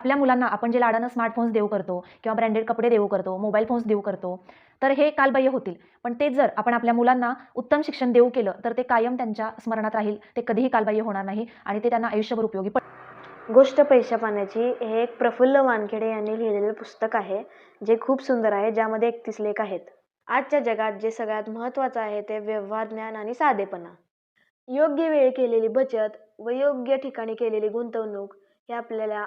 आपल्या मुलांना आपण जे लाडानं स्मार्टफोन्स देऊ करतो किंवा ब्रँडेड कपडे देऊ करतो, मोबाईल फोन्स देऊ करतो, तर हे कालबाह्य होतील. पण तेच जर आपण आपल्या मुलांना उत्तम शिक्षण देऊ केलं, तर ते कायम त्यांच्या स्मरणात राहील. ते कधीही कालबाह्य होणार नाही आणि ते त्यांना आयुष्यभर उपयोगी पडेल. गोष्ट पैशा पाण्याची हे एक प्रफुल्ल वानखेडे यांनी लिहिलेले पुस्तक आहे, जे खूप सुंदर आहे, ज्यामध्ये 31 लेख आहेत. आजच्या जगात जे सगळ्यात महत्त्वाचं आहे ते व्यवहार ज्ञान आणि साधेपणा. योग्य वेळी केलेली बचत व योग्य ठिकाणी केलेली गुंतवणूक हे आपल्याला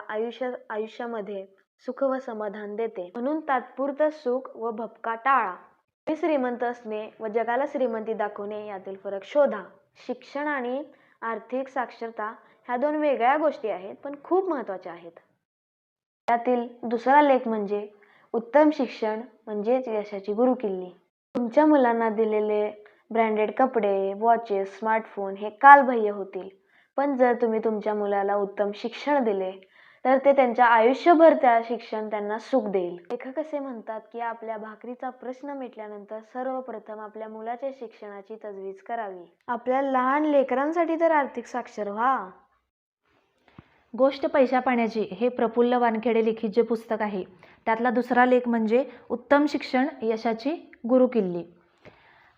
आयुष्यामध्ये सुख व समाधान देते. म्हणून तात्पुरतं सुख व भपका टाळा. तुम्ही श्रीमंत असणे व जगाला श्रीमंती दाखवणे यातील फरक शोधा. शिक्षण आणि आर्थिक साक्षरता ह्या दोन वेगळ्या गोष्टी आहेत, पण खूप महत्त्वाच्या आहेत. त्यातील दुसरा लेख म्हणजे उत्तम शिक्षण म्हणजेच यशाची गुरुकिल्ली. तुमच्या मुलांना दिलेले ब्रँडेड कपडे, वॉचेस, स्मार्टफोन हे कालबाह्य होतील, पण जर तुम्ही तुमच्या मुलाला उत्तम शिक्षण दिले तर ते त्यांच्या आयुष्यभर त्या शिक्षण त्यांना सुख देईल. लेखक असे म्हणतात की आपल्या भाकरीचा प्रश्न मिटल्यानंतर सर्वप्रथम आपल्या मुलाच्या शिक्षणाची तजवीज करावी. आपल्या लहान लेकरांसाठी तर आर्थिक साक्षर व्हा. गोष्ट पैशा पाण्याची हे प्रफुल्ल वानखेडे लिखित जे पुस्तक आहे, त्यातला दुसरा लेख म्हणजे उत्तम शिक्षण यशाची गुरुकिल्ली.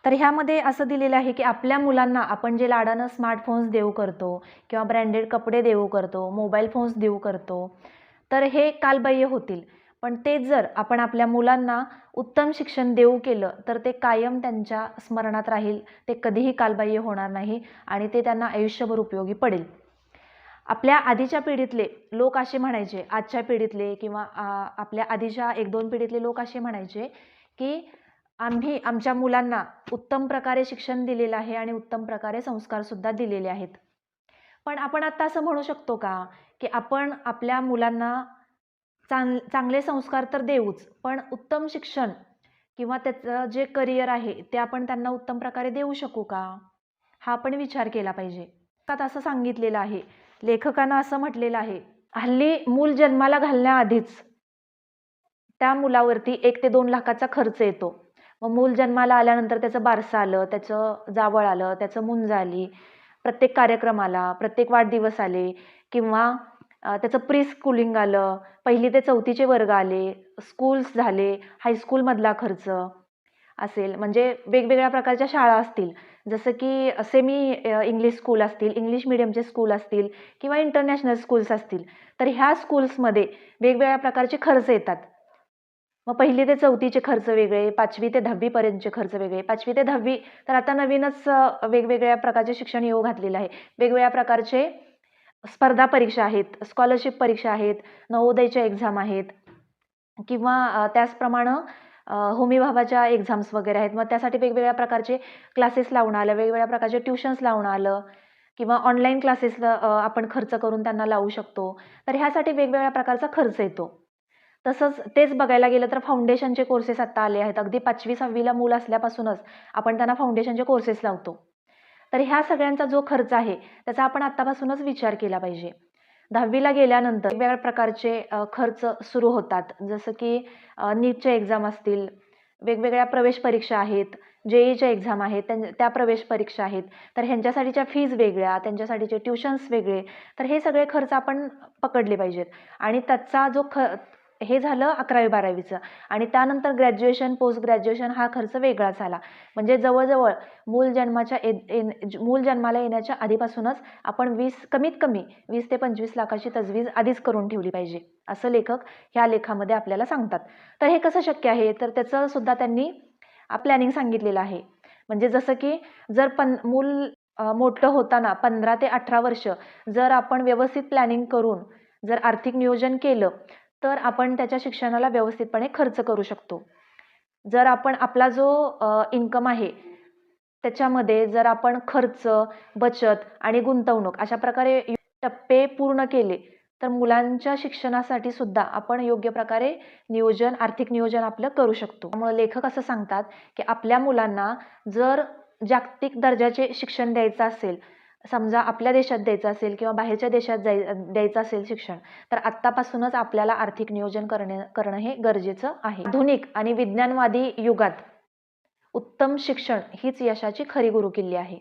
तर ह्यामध्ये असं दिलेलं आहे की आपल्या मुलांना आपण जे लाडानं स्मार्टफोन्स देऊ करतो किंवा ब्रँडेड कपडे देऊ करतो, मोबाईल फोन्स देऊ करतो, तर हे कालबाह्य होतील. पण तेच जर आपण आपल्या मुलांना उत्तम शिक्षण देऊ केलं, तर ते कायम त्यांच्या स्मरणात राहील. ते कधीही कालबाह्य होणार नाही आणि ते त्यांना आयुष्यभर उपयोगी पडेल. आपल्या आधीच्या पिढीतले लोक असे म्हणायचे, आजच्या पिढीतले किंवा आपल्या आधीच्या 1-2 पिढीतले लोक असे म्हणायचे की आम्ही आमच्या मुलांना उत्तम प्रकारे शिक्षण दिलेलं आहे आणि उत्तम प्रकारे संस्कारसुद्धा दिलेले आहेत. पण आपण आता असं म्हणू शकतो का की आपण आपल्या मुलांना चांगले संस्कार तर देऊच, पण उत्तम शिक्षण किंवा त्याचं जे करिअर आहे ते आपण त्यांना उत्तम प्रकारे देऊ शकू का? हा आपण विचार केला पाहिजे. त्यात असं सांगितलेलं आहे, लेखकानं असं म्हटलेलं आहे, हल्ली मूल जन्माला घालण्याआधीच त्या मुलावरती 1 ते 2 लाखाचा खर्च येतो. मग मूल जन्माला आल्यानंतर त्याचं बारसं आलं, त्याचं जावळ आलं, त्याचं मुंज आली, प्रत्येक कार्यक्रमाला, प्रत्येक वाढदिवस आले किंवा त्याचं प्री स्कूलिंग आलं, 1ली ते 4थीचे वर्ग आले, स्कूल्स झाले, हायस्कूलमधला खर्च असेल, म्हणजे वेगवेगळ्या प्रकारच्या शाळा असतील, जसं की सेमी इंग्लिश स्कूल असतील, इंग्लिश मीडियमचे स्कूल असतील किंवा इंटरनॅशनल स्कूल्स असतील, तर ह्या स्कूल्समध्ये वेगवेगळ्या प्रकारचे खर्च येतात. मग 1ली ते 4थीचे खर्च वेगळे, 5वी ते 10वी पर्यंतचे खर्च वेगळे. 5वी ते 10वी तर आता नवीनच वेगवेगळ्या प्रकारचे शिक्षण येऊ घातलेलं आहे. वेगवेगळ्या प्रकारचे स्पर्धा परीक्षा आहेत, स्कॉलरशिप परीक्षा आहेत, नवोदयच्या एक्झाम आहेत किंवा त्याचप्रमाणे होमी भाबाच्या एक्झाम्स वगैरे आहेत. मग त्यासाठी वेगवेगळ्या प्रकारचे क्लासेस लावणं आलं, वेगवेगळ्या प्रकारचे ट्युशन्स लावणं आलं किंवा ऑनलाईन क्लासेस आपण खर्च करून त्यांना लावू शकतो. तर ह्यासाठी वेगवेगळ्या प्रकारचा खर्च येतो. तसंच तेच बघायला गेलं तर फाउंडेशनचे कोर्सेस आता आले आहेत. अगदी 5वी-6वीला मूल असल्यापासूनच आपण त्यांना फाउंडेशनचे कोर्सेस लावतो. तर ह्या सगळ्यांचा जो खर्च आहे त्याचा आपण आत्तापासूनच विचार केला पाहिजे. 10वीला गेल्यानंतर वेगवेगळ्या प्रकारचे खर्च सुरू होतात, जसं की नीटच्या एक्झाम असतील, वेगवेगळ्या प्रवेश परीक्षा आहेत, JEEच्या एक्झाम आहेत, त्या प्रवेश परीक्षा आहेत. तर ह्यांच्यासाठीच्या फीज वेगळ्या, त्यांच्यासाठीचे ट्युशन्स वेगळे. तर हे सगळे खर्च आपण पकडले पाहिजेत आणि त्याचा जो हे झालं 11वी-12वीचं आणि त्यानंतर ग्रॅज्युएशन, पोस्ट ग्रॅज्युएशन हा खर्च वेगळाच आला. म्हणजे जवळजवळ मूल जन्माला येण्याच्या आधीपासूनच आपण कमीत कमी 20 ते 25 लाखाची तजवीज आधीच करून ठेवली पाहिजे, असं लेखक ह्या लेखामध्ये आपल्याला सांगतात. तर हे कसं शक्य आहे, तर त्याचं सुद्धा त्यांनी प्लॅनिंग सांगितलेलं आहे. म्हणजे जसं की जर मूल मोठं होताना 15 ते 18 वर्ष जर आपण व्यवस्थित प्लॅनिंग करून जर आर्थिक नियोजन केलं, तर आपण त्याच्या शिक्षणाला व्यवस्थितपणे खर्च करू शकतो. जर आपण आपला जो इन्कम आहे त्याच्यामध्ये जर आपण खर्च, बचत आणि गुंतवणूक अशा प्रकारे टप्पे पूर्ण केले, तर मुलांच्या शिक्षणासाठी सुद्धा आपण योग्य प्रकारे आर्थिक नियोजन आपलं करू शकतो. त्यामुळे लेखक असं सांगतात की आपल्या मुलांना जर जागतिक दर्जाचे शिक्षण द्यायचं असेल, समजा आपल्या देशात द्यायचं असेल किंवा बाहेरच्या देशात द्यायचं असेल शिक्षण, तर आत्तापासूनच आपल्याला आर्थिक नियोजन करणं हे गरजेचं आहे. आधुनिक आणि विज्ञानवादी युगात उत्तम शिक्षण हीच यशाची खरी गुरुकिल्ली आहे.